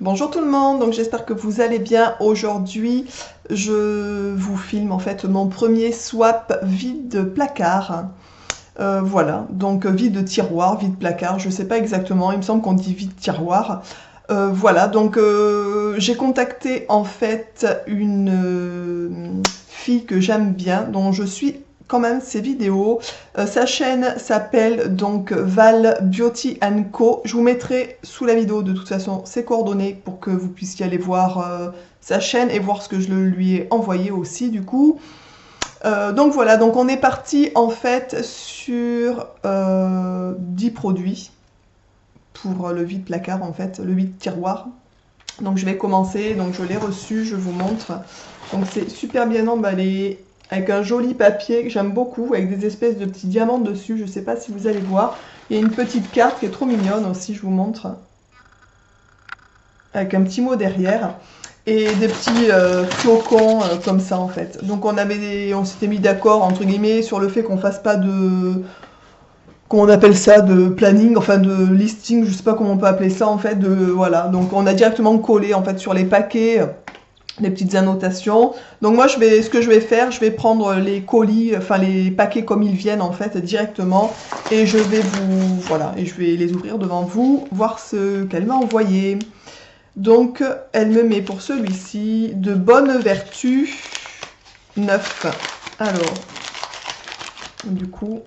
Bonjour tout le monde, donc j'espère que vous allez bien. Aujourd'hui, je vous filme en fait mon premier swap vide placard. Voilà, donc vide tiroir, vide placard, je sais pas exactement, il me semble qu'on dit vide tiroir. Voilà, donc j'ai contacté en fait une fille que j'aime bien, dont je suis quand même ses vidéos. Sa chaîne s'appelle donc Val Beauty Co. Je vous mettrai sous la vidéo de toute façon ses coordonnées pour que vous puissiez aller voir sa chaîne et voir ce que je lui ai envoyé aussi du coup. Donc voilà, donc on est parti en fait sur 10 produits pour le vide placard en fait, le vide tiroir. Donc je vais commencer, donc je l'ai reçu, je vous montre. Donc c'est super bien emballé, avec un joli papier que j'aime beaucoup, avec des espèces de petits diamants dessus, je ne sais pas si vous allez voir. Il y a une petite carte qui est trop mignonne aussi, je vous montre. Avec un petit mot derrière. Et des petits flocons comme ça en fait. Donc on s'était mis d'accord entre guillemets sur le fait qu'on fasse pas de... Comment on appelle ça, de planning, enfin de listing, je sais pas comment on peut appeler ça en fait, voilà. Donc on a directement collé en fait sur les paquets les petites annotations. Donc moi ce que je vais faire, je vais prendre les colis, enfin les paquets comme ils viennent en fait directement et je vais voilà, et je vais les ouvrir devant vous, voir ce qu'elle m'a envoyé. Donc elle me met pour celui-ci de bonne vertu 9. Alors, du coup,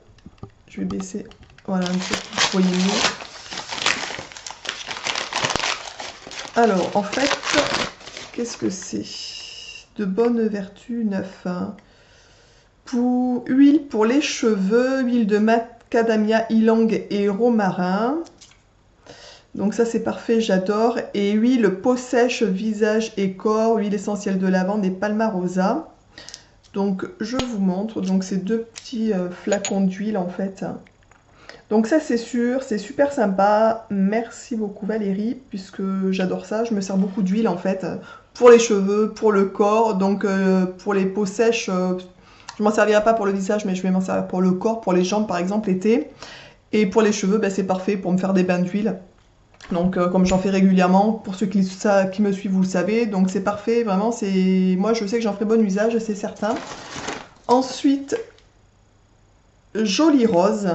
je vais baisser, voilà, un peu pour que vous voyez mieux. Alors, en fait, qu'est-ce que c'est? De bonne vertu 9. Pour huile pour les cheveux, huile de macadamia, ylang et romarin. Donc ça c'est parfait, j'adore. Et huile peau sèche, visage et corps, huile essentielle de lavande et palmarosa. Donc je vous montre, donc ces deux petits flacons d'huile en fait. Donc ça c'est sûr, c'est super sympa. Merci beaucoup Valérie, puisque j'adore ça. Je me sers beaucoup d'huile en fait, pour les cheveux, pour le corps. Donc pour les peaux sèches, je m'en servirai pas pour le visage, mais je vais m'en servir pour le corps, pour les jambes par exemple l'été. Et pour les cheveux, ben, c'est parfait pour me faire des bains d'huile. Donc comme j'en fais régulièrement, pour ceux qui me suivent, vous le savez. Donc c'est parfait, vraiment, moi je sais que j'en ferai bon usage, c'est certain. Ensuite, Joli Rose.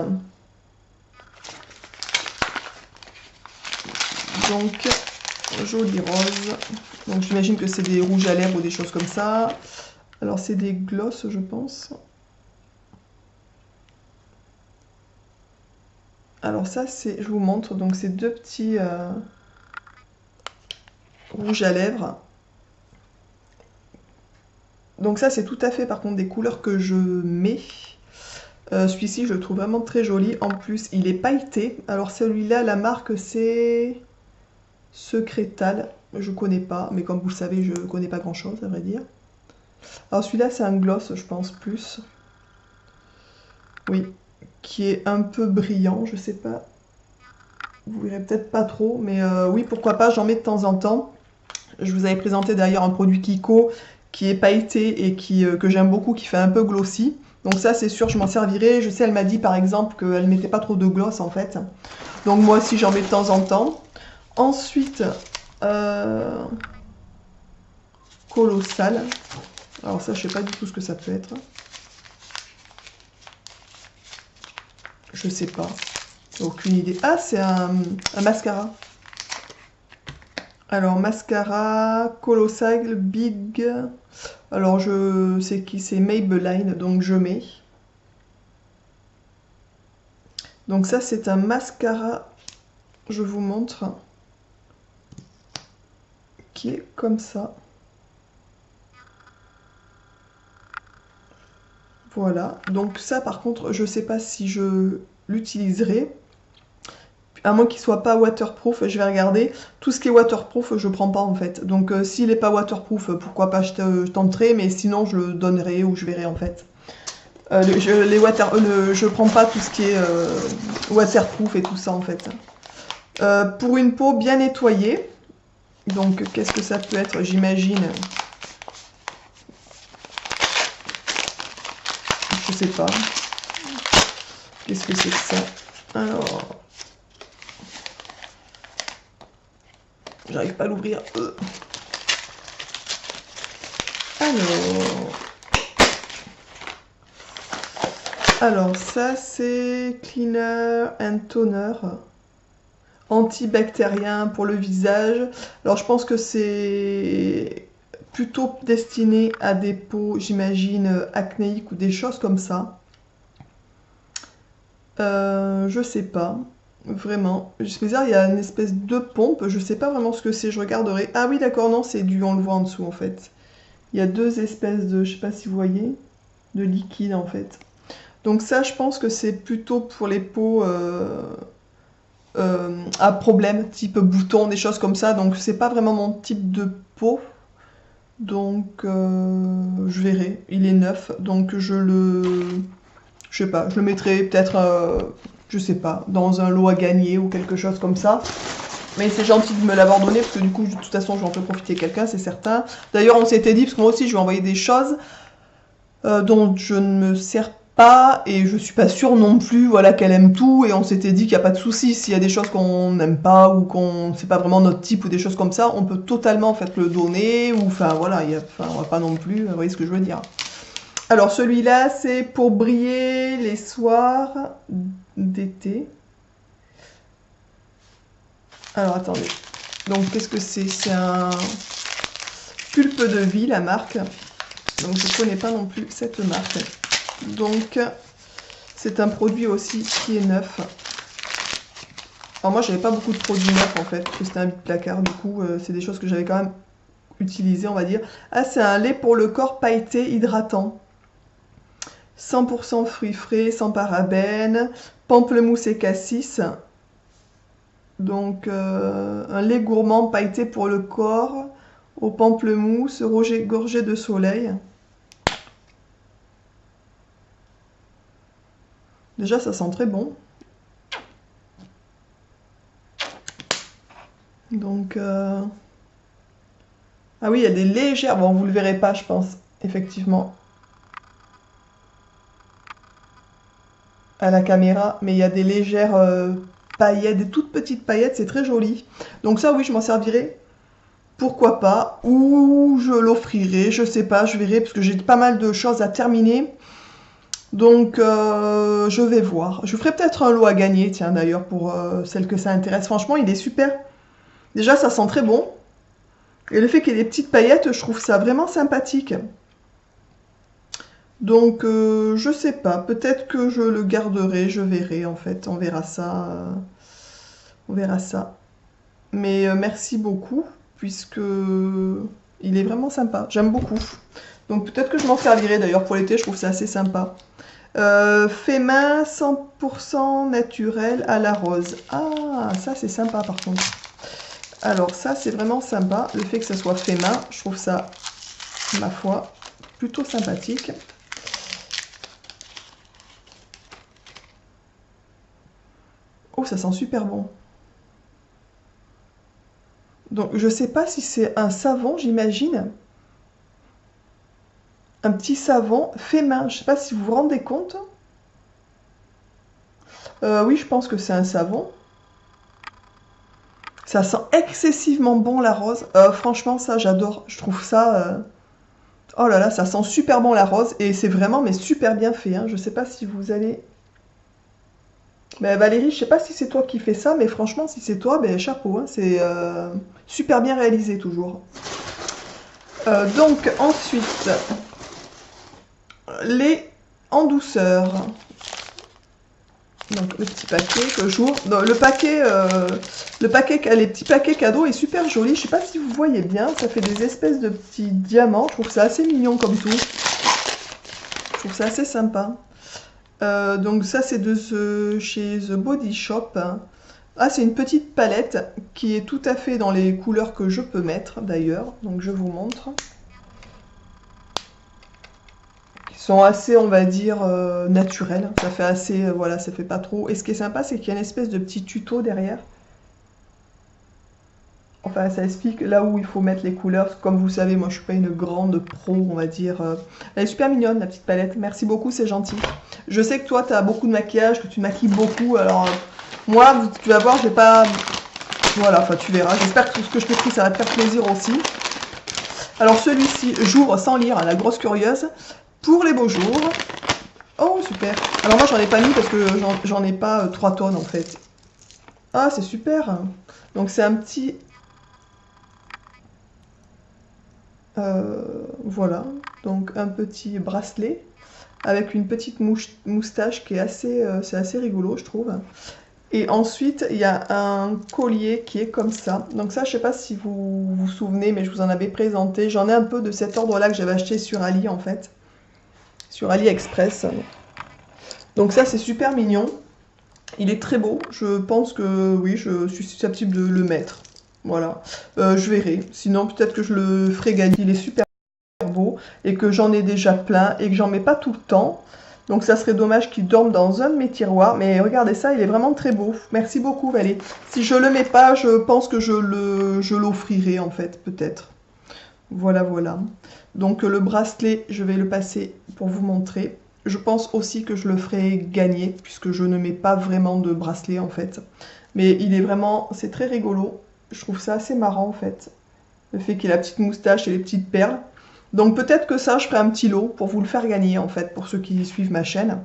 Donc, Joli Rose. Donc j'imagine que c'est des rouges à lèvres ou des choses comme ça. Alors c'est des glosses, je pense. Alors ça, je vous montre, donc c'est deux petits rouges à lèvres. Donc ça, c'est tout à fait, par contre, des couleurs que je mets. Celui-ci, je le trouve vraiment très joli. En plus, il est pailleté. Alors celui-là, la marque, c'est Secrétal. Je connais pas, mais comme vous le savez, je connais pas grand-chose, à vrai dire. Alors celui-là, c'est un gloss, je pense, plus. Oui, qui est un peu brillant, je sais pas. Vous verrez peut-être pas trop, mais oui, pourquoi pas, j'en mets de temps en temps. Je vous avais présenté d'ailleurs un produit Kiko qui est pailleté et que j'aime beaucoup, qui fait un peu glossy. Donc ça, c'est sûr, je m'en servirai. Je sais, elle m'a dit par exemple qu'elle mettait pas trop de gloss en fait. Donc moi aussi, j'en mets de temps en temps. Ensuite, Colossal. Alors ça, je sais pas du tout ce que ça peut être. Je sais pas. Aucune idée. Ah, c'est un mascara. Alors, mascara Colossal Big. Alors, je sais qui c'est, Maybelline, donc je mets. Donc ça, c'est un mascara, je vous montre, qui est comme ça. Voilà. Donc ça, par contre, je sais pas si je l'utiliserai. À moins qu'il soit pas waterproof, je vais regarder. Tout ce qui est waterproof, je prends pas en fait. Donc s'il est pas waterproof, pourquoi pas, je tenterai, mais sinon je le donnerai ou je verrai en fait. Je prends pas tout ce qui est waterproof et tout ça en fait. Pour une peau bien nettoyée, donc qu'est-ce que ça peut être, j'imagine. Je sais pas. Qu'est-ce que c'est que ça? Alors, J'arrive pas à l'ouvrir. Alors ça c'est Cleaner and Toner. Antibactérien pour le visage. Alors je pense que c'est plutôt destiné à des peaux, j'imagine, acnéiques ou des choses comme ça. Je sais pas, vraiment. Je sais pas, il y a une espèce de pompe, je sais pas vraiment ce que c'est, je regarderai. Ah oui d'accord, non, c'est du, on le voit en dessous en fait. Il y a deux espèces de, je sais pas si vous voyez, de liquide en fait. Donc ça, je pense que c'est plutôt pour les peaux à problème, type bouton, des choses comme ça. Donc c'est pas vraiment mon type de peau. Donc je verrai. Il est neuf, donc je sais pas, je le mettrai peut-être, je sais pas, dans un lot à gagner ou quelque chose comme ça. Mais c'est gentil de me l'avoir donné parce que du coup, de toute façon, je vais en faire profiter quelqu'un, c'est certain. D'ailleurs, on s'était dit, parce que moi aussi, je vais envoyer des choses dont je ne me sers pas et je suis pas sûre non plus, voilà, qu'elle aime tout. Et on s'était dit qu'il n'y a pas de souci s'il y a des choses qu'on n'aime pas ou qu'on c'est pas vraiment notre type ou des choses comme ça, on peut totalement en fait le donner ou enfin voilà, on va pas non plus, vous voyez ce que je veux dire. Alors celui-là, c'est pour briller les soirs d'été. Alors attendez. Donc qu'est-ce que c'est? C'est un pulpe de vie, la marque. Donc je ne connais pas non plus cette marque. Donc c'est un produit aussi qui est neuf. Alors moi j'avais pas beaucoup de produits neufs en fait, parce que c'était un vide placard. Du coup c'est des choses que j'avais quand même utilisées, on va dire. Ah, c'est un lait pour le corps pailleté hydratant. 100% fruits frais, sans parabènes, pamplemousse et cassis. Donc un lait gourmand pailleté pour le corps, au pamplemousse, gorgé de soleil. Déjà ça sent très bon. Donc ah oui, il y a des légères, bon vous le verrez pas je pense, effectivement. À la caméra, mais il y a des légères paillettes, des toutes petites paillettes, c'est très joli. Donc ça oui, je m'en servirai, pourquoi pas, ou je l'offrirai, je sais pas, je verrai, parce que j'ai pas mal de choses à terminer. Donc je vais voir. Je ferai peut-être un lot à gagner, tiens d'ailleurs, pour celle que ça intéresse. Franchement, il est super. Déjà, ça sent très bon. Et le fait qu'il y ait des petites paillettes, je trouve ça vraiment sympathique. Donc, je sais pas, peut-être que je le garderai, je verrai en fait, on verra ça. On verra ça. Mais merci beaucoup, puisque il est vraiment sympa, j'aime beaucoup. Donc peut-être que je m'en servirai d'ailleurs pour l'été, je trouve ça assez sympa. Fait main 100% naturel à la rose. Ah, ça c'est sympa par contre. Alors ça c'est vraiment sympa, le fait que ça soit fait main, je trouve ça, ma foi, plutôt sympathique. Oh, ça sent super bon. Donc, je sais pas si c'est un savon, j'imagine. Un petit savon fait main. Je sais pas si vous vous rendez compte. Oui, je pense que c'est un savon. Ça sent excessivement bon la rose. Franchement, ça, j'adore. Je trouve ça... Oh là là, ça sent super bon la rose. Et c'est vraiment, mais super bien fait. Hein. Je sais pas si vous allez... Ben, Valérie, je sais pas si c'est toi qui fais ça, mais franchement, si c'est toi, ben chapeau, hein, c'est super bien réalisé toujours. Donc ensuite, les en douceur. Donc le petit paquet que j'ouvre. Le paquet, les petits paquets cadeaux est super joli. Je sais pas si vous voyez bien, ça fait des espèces de petits diamants. Je trouve ça assez mignon comme tout. Je trouve ça assez sympa. Donc ça c'est de chez The Body Shop. Ah, c'est une petite palette qui est tout à fait dans les couleurs que je peux mettre d'ailleurs. Donc je vous montre. Qui sont assez, on va dire, naturelles. Ça fait assez, voilà, ça fait pas trop. Et ce qui est sympa, c'est qu'il y a une espèce de petit tuto derrière. Enfin, ça explique là où il faut mettre les couleurs. Comme vous savez, moi je suis pas une grande pro, on va dire. Elle est super mignonne, la petite palette. Merci beaucoup, c'est gentil. Je sais que toi, tu as beaucoup de maquillage, que tu maquilles beaucoup. Alors, moi, tu vas voir, j'ai pas Voilà, enfin tu verras. J'espère que tout ce que je t'ai pris, ça va te faire plaisir aussi. Alors celui-ci, j'ouvre sans lire, la grosse curieuse, pour les beaux jours. Oh, super. Alors moi, j'en ai pas mis parce que j'en ai pas 3 tonnes, en fait. Ah, c'est super. Donc c'est un petit... voilà, donc un petit bracelet avec une petite moustache qui est assez, c'est assez rigolo, je trouve. Et ensuite, il y a un collier qui est comme ça. Donc ça, je sais pas si vous vous souvenez, mais je vous en avais présenté. J'en ai un peu de cet ordre-là que j'avais acheté sur Ali, en fait. Sur AliExpress. Donc ça, c'est super mignon. Il est très beau. Je pense que, oui, je suis susceptible de le mettre. Voilà. Je verrai. Sinon, peut-être que je le ferai gagner. Il est super beau et que j'en ai déjà plein et que j'en mets pas tout le temps. Donc ça serait dommage qu'il dorme dans un de mes tiroirs. Mais regardez ça, il est vraiment très beau. Merci beaucoup Valérie. Si je le mets pas, je pense que je l'offrirai en fait, peut-être. Voilà, voilà. Donc le bracelet, je vais le passer pour vous montrer. Je pense aussi que je le ferai gagner, puisque je ne mets pas vraiment de bracelet en fait. Mais il est vraiment, c'est très rigolo. Je trouve ça assez marrant en fait. Le fait qu'il ait la petite moustache et les petites perles. Donc peut-être que ça, je ferai un petit lot pour vous le faire gagner en fait, pour ceux qui suivent ma chaîne.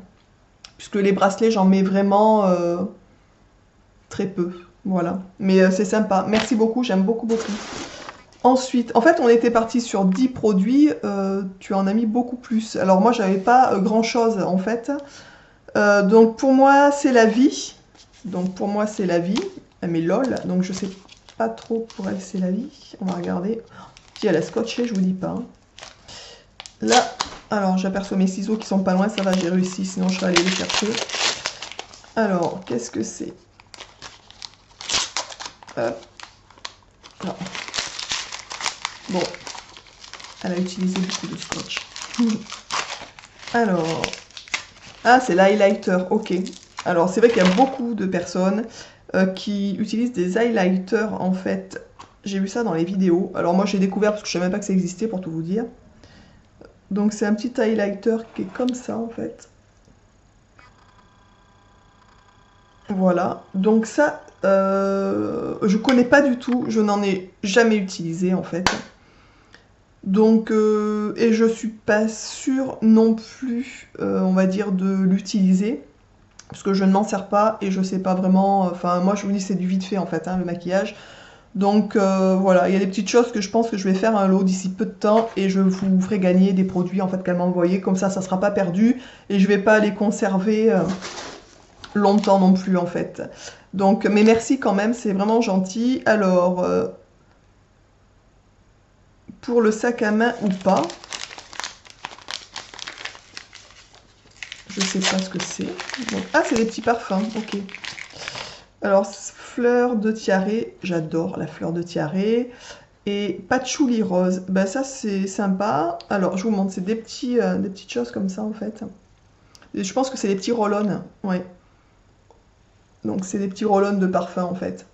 Puisque les bracelets, j'en mets vraiment très peu. Voilà. Mais c'est sympa. Merci beaucoup, j'aime beaucoup, beaucoup. Ensuite, en fait, on était parti sur 10 produits. Tu en as mis beaucoup plus. Alors moi, j'avais pas grand-chose en fait. Donc pour moi, c'est la vie. Donc pour moi, c'est la vie. Elle met LOL. Donc je sais pas trop pour elle, c'est la vie. On va regarder. Si elle a scotché, je vous dis pas. Hein. Là, alors j'aperçois mes ciseaux qui sont pas loin, ça va, j'ai réussi, sinon je vais aller les chercher. Alors, qu'est-ce que c'est? Non. Bon, elle a utilisé beaucoup de scotch. Alors, ah, c'est l'highlighter, ok. Alors, c'est vrai qu'il y a beaucoup de personnes qui utilisent des highlighters, en fait. J'ai vu ça dans les vidéos. Alors, moi, j'ai découvert parce que je savais même pas que ça existait, pour tout vous dire. Donc c'est un petit highlighter qui est comme ça en fait. Voilà, donc ça, je connais pas du tout, je n'en ai jamais utilisé en fait. Donc, et je suis pas sûre non plus, on va dire, de l'utiliser. Parce que je ne m'en sers pas et je sais pas vraiment, enfin moi je vous dis c'est du vite fait en fait, hein, le maquillage. Donc voilà, il y a des petites choses que je pense que je vais faire un lot d'ici peu de temps et je vous ferai gagner des produits en fait qu'elle m'a envoyés. Comme ça sera pas perdu et je vais pas les conserver longtemps non plus en fait. Donc, mais merci quand même, c'est vraiment gentil. Alors, pour le sac à main ou pas, je sais pas ce que c'est. Ah, c'est des petits parfums, ok. Alors, fleur de tiare, j'adore la fleur de tiare. Et patchouli rose, ben ça c'est sympa. Alors, je vous montre, c'est des petites choses comme ça en fait. Et je pense que c'est des petits roll-on, ouais. Donc, c'est des petits roll-on de parfum en fait.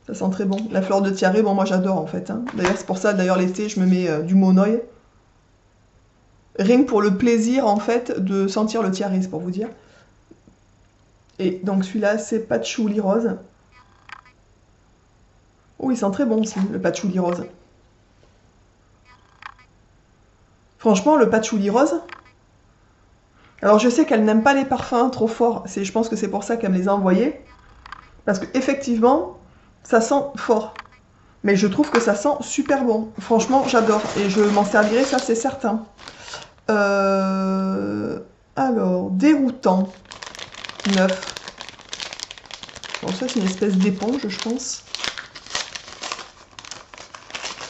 Ça sent très bon. La fleur de tiare, bon, moi j'adore en fait. Hein. D'ailleurs, c'est pour ça, d'ailleurs, l'été, je me mets du monoï. Rien que pour le plaisir en fait de sentir le tiare, c'est pour vous dire. Et donc celui-là, c'est patchouli rose. Oh, il sent très bon aussi, le patchouli rose. Franchement, le patchouli rose. Alors, je sais qu'elle n'aime pas les parfums trop forts. Je pense que c'est pour ça qu'elle me les a envoyés. Parce que effectivement, ça sent fort. Mais je trouve que ça sent super bon. Franchement, j'adore. Et je m'en servirai, ça c'est certain. Alors, déroutant. 9. Bon, ça c'est une espèce d'éponge, je pense.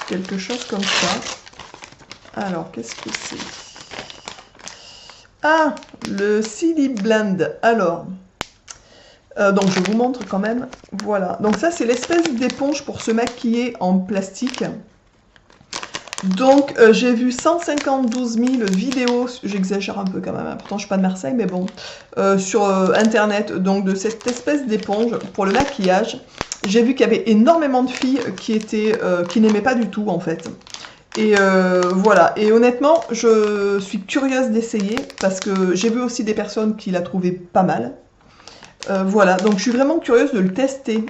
Quelque chose comme ça. Alors, qu'est-ce que c'est? Ah, le CD Blend. Alors, donc je vous montre quand même. Voilà. Donc ça, c'est l'espèce d'éponge pour se maquiller en plastique. Donc, j'ai vu 152 000 vidéos, j'exagère un peu quand même, hein, pourtant je suis pas de Marseille, mais bon, sur Internet, donc de cette espèce d'éponge pour le maquillage. J'ai vu qu'il y avait énormément de filles qui n'aimaient pas du tout, en fait. Et voilà, et honnêtement, je suis curieuse d'essayer, parce que j'ai vu aussi des personnes qui la trouvaient pas mal. Voilà, donc je suis vraiment curieuse de le tester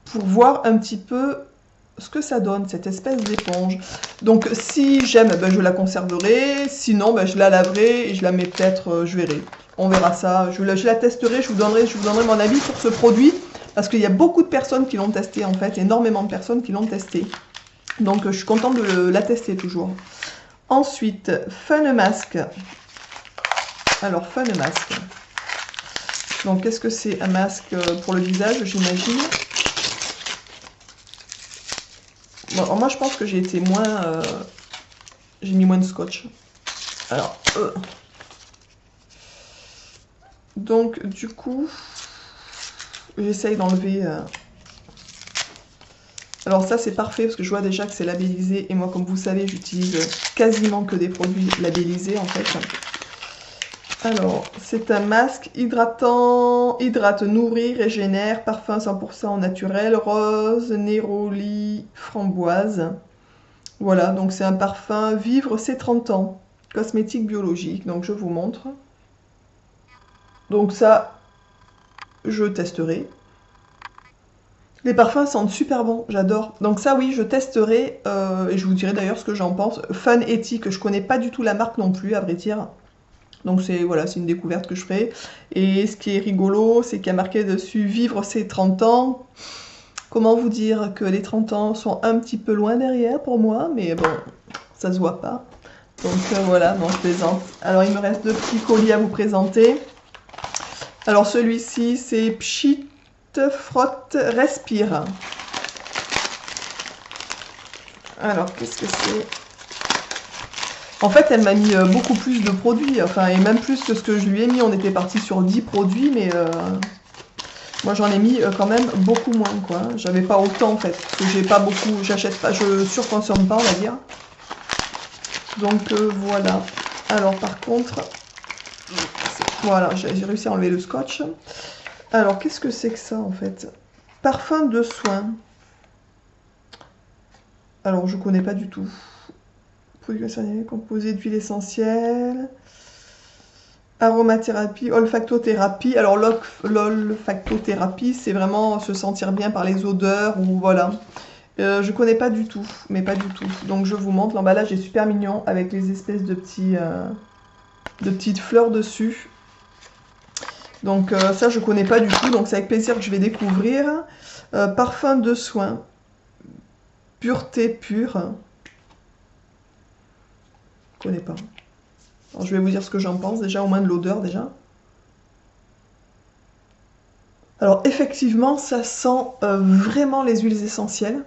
pour voir un petit peu ce que ça donne, cette espèce d'éponge. Donc si j'aime, ben, je la conserverai, sinon ben, je la laverai et je la mets peut-être, je verrai. On verra ça, je la testerai, je vous donnerai mon avis sur ce produit, parce qu'il y a beaucoup de personnes qui l'ont testé en fait, énormément de personnes qui l'ont testé. Donc je suis contente de la tester toujours. Ensuite, Fun Mask. Alors, Fun Mask. Donc qu'est-ce que c'est? Un masque pour le visage, j'imagine. Bon, alors moi je pense que j'ai été moins... j'ai mis moins de scotch. Alors... Donc du coup... J'essaye d'enlever... Alors ça c'est parfait parce que je vois déjà que c'est labellisé. Et moi comme vous savez j'utilise quasiment que des produits labellisés en fait. Alors c'est un masque hydratant, hydrate, nourrit, régénère, parfum 100% naturel, rose, néroli, framboise. Voilà, donc c'est un parfum Vivre ses 30 ans, cosmétique biologique, donc je vous montre. Donc ça, je testerai. Les parfums sentent super bon, j'adore. Donc ça oui, je testerai, et je vous dirai d'ailleurs ce que j'en pense. Fun Ethic, je connais pas du tout la marque non plus, à vrai dire. Donc c'est voilà, c'est une découverte que je ferai. Et ce qui est rigolo, c'est qu'il y a marqué dessus Vivre ses 30 ans. Comment vous dire que les 30 ans sont un petit peu loin derrière pour moi, mais bon, ça se voit pas. Donc voilà, non, je plaisante. Alors il me reste 2 petits colis à vous présenter. Alors celui-ci, c'est Pchit Frotte Respire. Alors qu'est-ce que c'est? En fait, elle m'a mis beaucoup plus de produits, enfin, et même plus que ce que je lui ai mis. On était parti sur 10 produits, mais moi j'en ai mis quand même beaucoup moins, quoi. J'avais pas autant en fait, parce que j'ai pas beaucoup, j'achète pas, je surconsomme pas, on va dire. Donc voilà. Alors par contre, voilà, j'ai réussi à enlever le scotch. Alors qu'est-ce que c'est que ça en fait? Parfum de soin. Alors je connais pas du tout. Produit composé d'huile essentielle. Aromathérapie, olfactothérapie. Alors l'olfactothérapie, c'est vraiment se sentir bien par les odeurs ou voilà. Je connais pas du tout, mais pas du tout. Donc je vous montre, l'emballage est super mignon avec les espèces de petites fleurs dessus. Donc ça je connais pas du tout, donc c'est avec plaisir que je vais découvrir. Parfum de soin, pureté pure. Je connais pas. Alors, je vais vous dire ce que j'en pense déjà, au moins de l'odeur déjà. Alors effectivement, ça sent vraiment les huiles essentielles.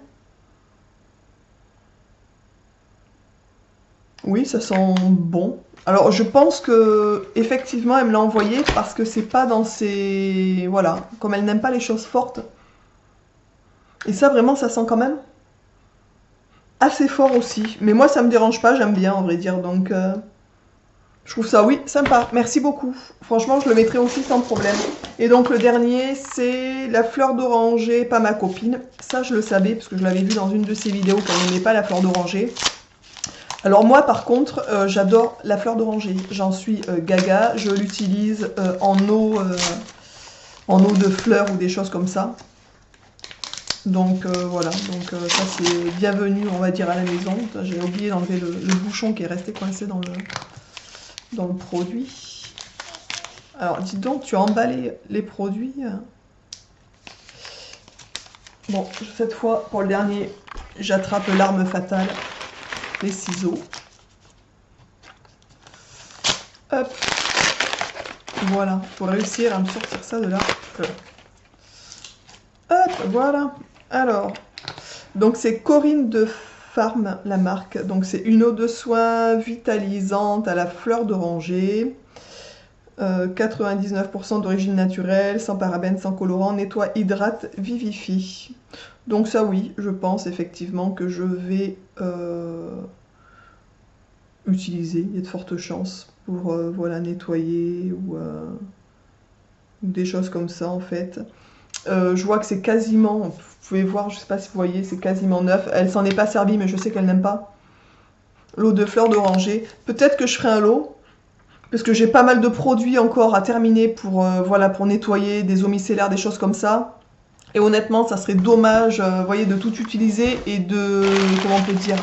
Oui, ça sent bon. Alors je pense que effectivement elle me l'a envoyé parce que c'est pas dans ses... Voilà, comme elle n'aime pas les choses fortes. Et ça vraiment ça sent quand même assez fort aussi. Mais moi ça me dérange pas, j'aime bien en vrai dire. Donc je trouve ça oui, sympa. Merci beaucoup. Franchement je le mettrai aussi sans problème. Et donc le dernier c'est la fleur d'oranger, pas ma copine. Ça je le savais parce que je l'avais vu dans une de ses vidéos qu'elle n'aimait pas la fleur d'oranger. Alors moi par contre j'adore la fleur d'oranger, j'en suis gaga, je l'utilise en eau de fleurs ou des choses comme ça. Donc voilà, donc ça c'est bienvenu on va dire à la maison. J'ai oublié d'enlever le bouchon qui est resté coincé dans le produit. Alors dis donc, tu as emballé les produits. Bon, cette fois pour le dernier, j'attrape l'arme fatale. Les ciseaux. Hop. Voilà, pour réussir à me sortir ça de là. Hop, voilà. Alors, donc c'est Corinne de Farm, la marque. Donc c'est une eau de soin vitalisante à la fleur d'oranger. 99% d'origine naturelle, sans parabènes, sans colorant, nettoie, hydrate, vivifie. Donc ça oui, je pense effectivement que je vais utiliser, il y a de fortes chances pour voilà, nettoyer ou des choses comme ça en fait. Je vois que c'est quasiment, vous pouvez voir, je sais pas si vous voyez, c'est quasiment neuf. Elle s'en est pas servie mais je sais qu'elle n'aime pas l'eau de fleur d'oranger. Peut-être que je ferai un lot. parce que j'ai pas mal de produits encore à terminer pour, voilà, pour nettoyer, des eaux micellaires, des choses comme ça. Et honnêtement, ça serait dommage, vous voyez, de tout utiliser et de, comment on peut dire,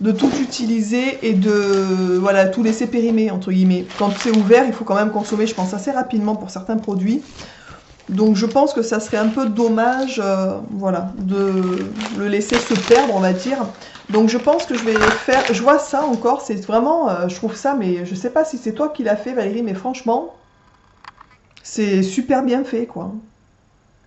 de tout utiliser et de, voilà, tout laisser périmer, entre guillemets. Quand c'est ouvert, il faut quand même consommer, je pense, assez rapidement pour certains produits. Donc je pense que ça serait un peu dommage, voilà, de le laisser se perdre, on va dire. Donc je pense que je vais faire, je vois ça encore, c'est vraiment, je trouve ça, mais je sais pas si c'est toi qui l'as fait Valérie, mais franchement, c'est super bien fait, quoi.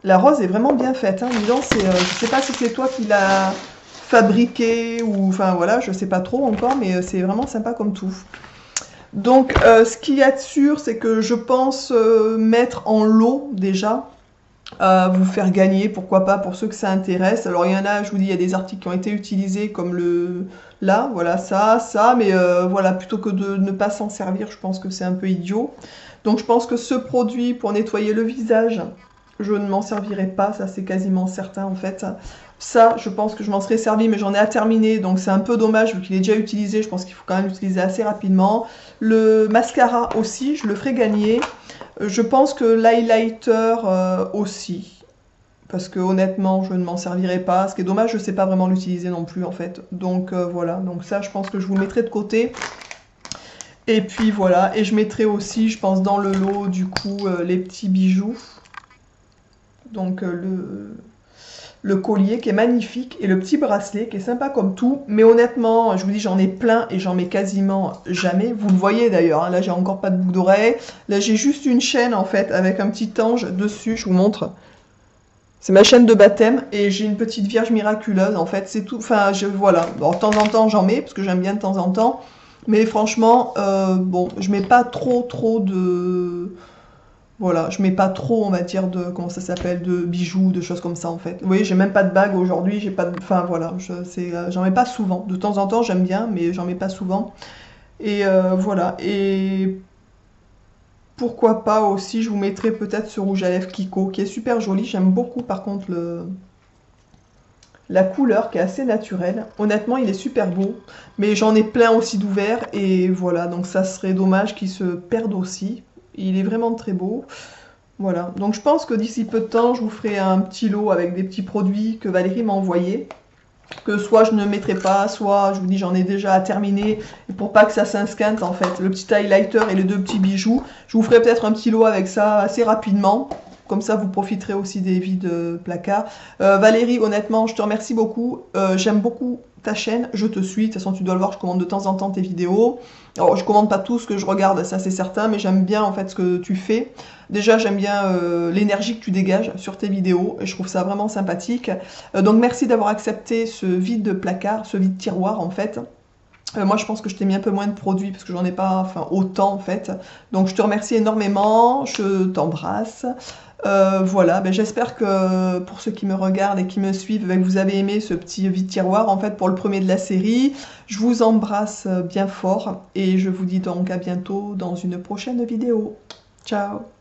La rose est vraiment bien faite, hein. Dis donc, je sais pas si c'est toi qui l'as fabriqué ou, enfin voilà, je sais pas trop encore, mais c'est vraiment sympa comme tout. Donc, ce qu'il y a de sûr, c'est que je pense mettre en lot déjà, vous faire gagner, pourquoi pas, pour ceux que ça intéresse. Alors, il y en a, je vous dis, il y a des articles qui ont été utilisés comme là, voilà, ça, mais voilà, plutôt que de ne pas s'en servir, je pense que c'est un peu idiot. Donc, je pense que ce produit pour nettoyer le visage, je ne m'en servirai pas, ça c'est quasiment certain en fait. Ça, je pense que je m'en serais servi, mais j'en ai à terminer, donc c'est un peu dommage vu qu'il est déjà utilisé. Je pense qu'il faut quand même l'utiliser assez rapidement. Le mascara aussi, je le ferai gagner. Je pense que l'highlighter aussi, parce que honnêtement, je ne m'en servirai pas. Ce qui est dommage, je ne sais pas vraiment l'utiliser non plus en fait. Donc voilà, donc ça, je pense que je vous le mettrai de côté. Et puis voilà, et je mettrai aussi, je pense, dans le lot du coup les petits bijoux. Donc le collier qui est magnifique et le petit bracelet qui est sympa comme tout. Mais honnêtement, je vous dis, j'en ai plein et j'en mets quasiment jamais. Vous le voyez d'ailleurs, hein, là j'ai encore pas de boucle d'oreille. Là j'ai juste une chaîne en fait avec un petit ange dessus, je vous montre. C'est ma chaîne de baptême et j'ai une petite vierge miraculeuse en fait, c'est tout. Enfin, voilà, bon, de temps en temps j'en mets parce que j'aime bien de temps en temps. Mais franchement, bon, je mets pas trop de... Voilà, je mets pas trop, on va dire, de, comment ça s'appelle, de bijoux, de choses comme ça, en fait. Vous voyez, j'ai même pas de bague aujourd'hui, j'ai pas de... Enfin, voilà, j'en mets pas souvent. De temps en temps, j'aime bien, mais j'en mets pas souvent. Et voilà, et pourquoi pas aussi, je vous mettrai peut-être ce rouge à lèvres Kiko, qui est super joli. J'aime beaucoup, par contre, la couleur, qui est assez naturelle. Honnêtement, il est super beau, mais j'en ai plein aussi d'ouverts, et voilà, donc ça serait dommage qu'il se perde aussi. Il est vraiment très beau. Voilà, donc je pense que d'ici peu de temps, je vous ferai un petit lot avec des petits produits que Valérie m'a envoyés. Que soit je ne mettrai pas, soit je vous dis j'en ai déjà à terminer. Et pour pas que ça s'insquinte en fait, le petit highlighter et les deux petits bijoux, je vous ferai peut-être un petit lot avec ça assez rapidement. Comme ça, vous profiterez aussi des vides placards. Valérie, honnêtement, je te remercie beaucoup. J'aime beaucoup ta chaîne, je te suis. De toute façon, tu dois le voir, je commande de temps en temps tes vidéos. Alors, je commande pas tout ce que je regarde, ça c'est certain, mais j'aime bien en fait ce que tu fais. Déjà, j'aime bien l'énergie que tu dégages sur tes vidéos et je trouve ça vraiment sympathique. Donc, merci d'avoir accepté ce vide placard, ce vide tiroir en fait. Moi, je pense que je t'ai mis un peu moins de produits parce que j'en ai pas, enfin, autant en fait. Donc, je te remercie énormément, je t'embrasse. Voilà, ben, j'espère que pour ceux qui me regardent et qui me suivent, ben, vous avez aimé ce petit vide tiroir en fait pour le premier de la série. Je vous embrasse bien fort et je vous dis donc à bientôt dans une prochaine vidéo. Ciao!